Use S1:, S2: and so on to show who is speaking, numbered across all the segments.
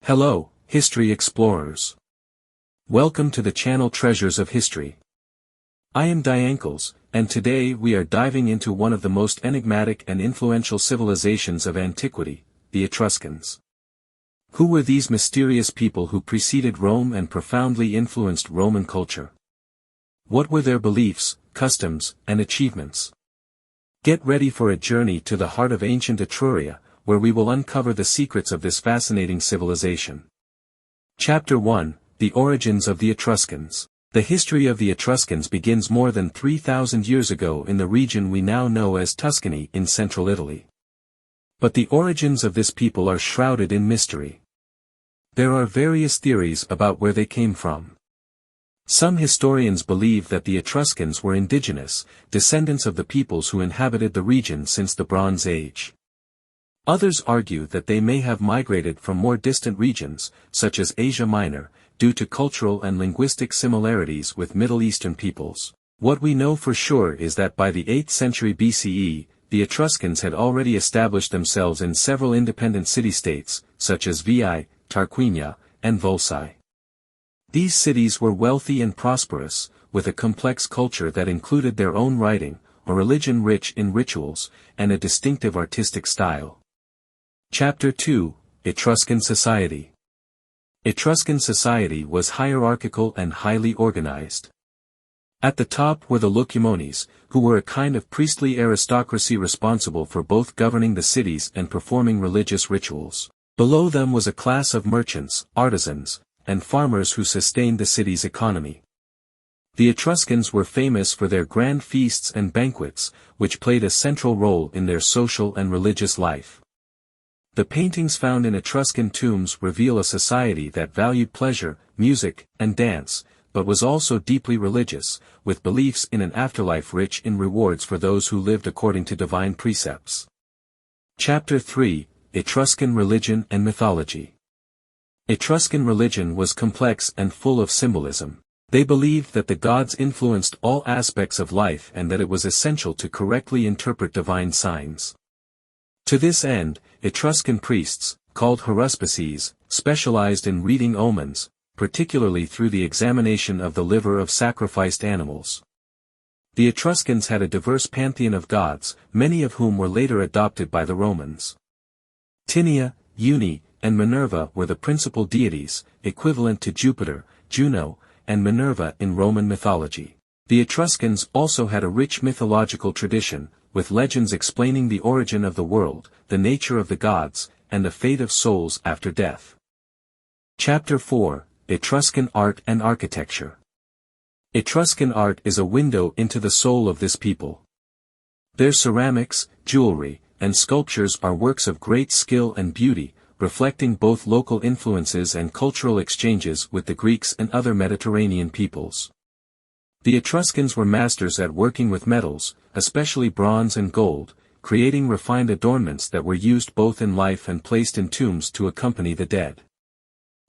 S1: Hello, history explorers. Welcome to the channel Treasures of History. I am Diankles, and today we are diving into one of the most enigmatic and influential civilizations of antiquity, the Etruscans. Who were these mysterious people who preceded Rome and profoundly influenced Roman culture? What were their beliefs, customs, and achievements? Get ready for a journey to the heart of ancient Etruria, where we will uncover the secrets of this fascinating civilization. Chapter 1: The Origins of the Etruscans. The history of the Etruscans begins more than 3,000 years ago in the region we now know as Tuscany in central Italy. But the origins of this people are shrouded in mystery. There are various theories about where they came from. Some historians believe that the Etruscans were indigenous, descendants of the peoples who inhabited the region since the Bronze Age. Others argue that they may have migrated from more distant regions, such as Asia Minor, due to cultural and linguistic similarities with Middle Eastern peoples. What we know for sure is that by the 8th century BCE, the Etruscans had already established themselves in several independent city-states, such as Veii, Tarquinia, and Volsci. These cities were wealthy and prosperous, with a complex culture that included their own writing, a religion rich in rituals, and a distinctive artistic style. Chapter 2: Etruscan Society. Etruscan society was hierarchical and highly organized. At the top were the Lucumones, who were a kind of priestly aristocracy responsible for both governing the cities and performing religious rituals. Below them was a class of merchants, artisans, and farmers who sustained the city's economy. The Etruscans were famous for their grand feasts and banquets, which played a central role in their social and religious life. The paintings found in Etruscan tombs reveal a society that valued pleasure, music, and dance, but was also deeply religious, with beliefs in an afterlife rich in rewards for those who lived according to divine precepts. Chapter 3: Etruscan Religion and Mythology. Etruscan religion was complex and full of symbolism. They believed that the gods influenced all aspects of life and that it was essential to correctly interpret divine signs. To this end, Etruscan priests, called haruspices, specialized in reading omens, particularly through the examination of the liver of sacrificed animals. The Etruscans had a diverse pantheon of gods, many of whom were later adopted by the Romans. Tinia, Uni, and Minerva were the principal deities, equivalent to Jupiter, Juno, and Minerva in Roman mythology. The Etruscans also had a rich mythological tradition, with legends explaining the origin of the world, the nature of the gods, and the fate of souls after death. Chapter 4: Etruscan Art and Architecture. Etruscan art is a window into the soul of this people. Their ceramics, jewelry, and sculptures are works of great skill and beauty, reflecting both local influences and cultural exchanges with the Greeks and other Mediterranean peoples. The Etruscans were masters at working with metals, especially bronze and gold, creating refined adornments that were used both in life and placed in tombs to accompany the dead.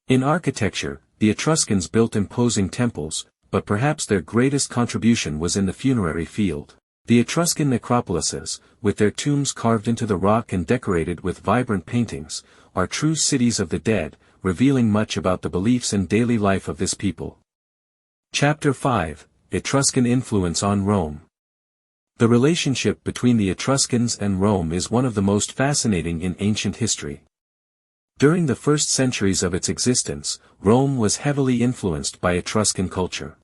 S1: In architecture, the Etruscans built imposing temples, but perhaps their greatest contribution was in the funerary field. The Etruscan necropolises, with their tombs carved into the rock and decorated with vibrant paintings, are true cities of the dead, revealing much about the beliefs and daily life of this people. Chapter 5: Etruscan Influence on Rome. The relationship between the Etruscans and Rome is one of the most fascinating in ancient history. During the first centuries of its existence, Rome was heavily influenced by Etruscan culture.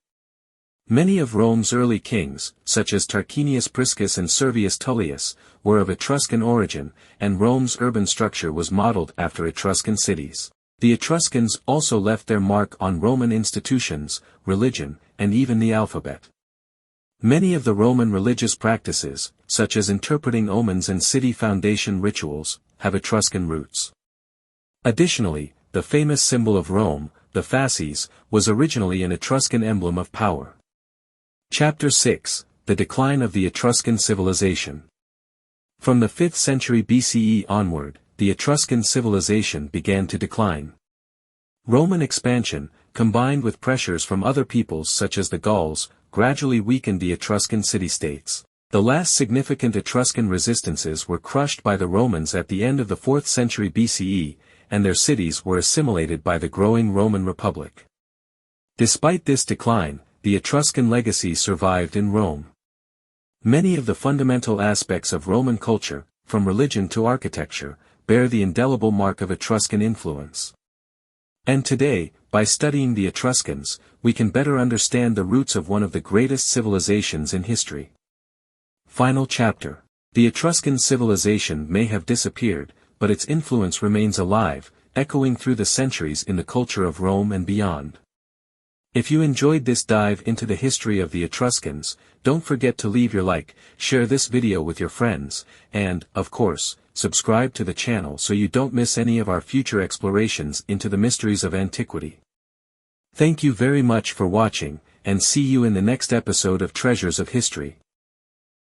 S1: Many of Rome's early kings, such as Tarquinius Priscus and Servius Tullius, were of Etruscan origin, and Rome's urban structure was modeled after Etruscan cities. The Etruscans also left their mark on Roman institutions, religion, and even the alphabet. Many of the Roman religious practices, such as interpreting omens and city foundation rituals, have Etruscan roots. Additionally, the famous symbol of Rome, the fasces, was originally an Etruscan emblem of power. Chapter 6: The Decline of the Etruscan Civilization. From the 5th century BCE onward, the Etruscan civilization began to decline. Roman expansion, combined with pressures from other peoples such as the Gauls, gradually weakened the Etruscan city-states. The last significant Etruscan resistances were crushed by the Romans at the end of the 4th century BCE, and their cities were assimilated by the growing Roman Republic. Despite this decline, the Etruscan legacy survived in Rome. Many of the fundamental aspects of Roman culture, from religion to architecture, bear the indelible mark of Etruscan influence. And today, by studying the Etruscans, we can better understand the roots of one of the greatest civilizations in history. Final chapter. The Etruscan civilization may have disappeared, but its influence remains alive, echoing through the centuries in the culture of Rome and beyond. If you enjoyed this dive into the history of the Etruscans, don't forget to leave your like, share this video with your friends, and, of course, subscribe to the channel so you don't miss any of our future explorations into the mysteries of antiquity. Thank you very much for watching, and see you in the next episode of Treasures of History.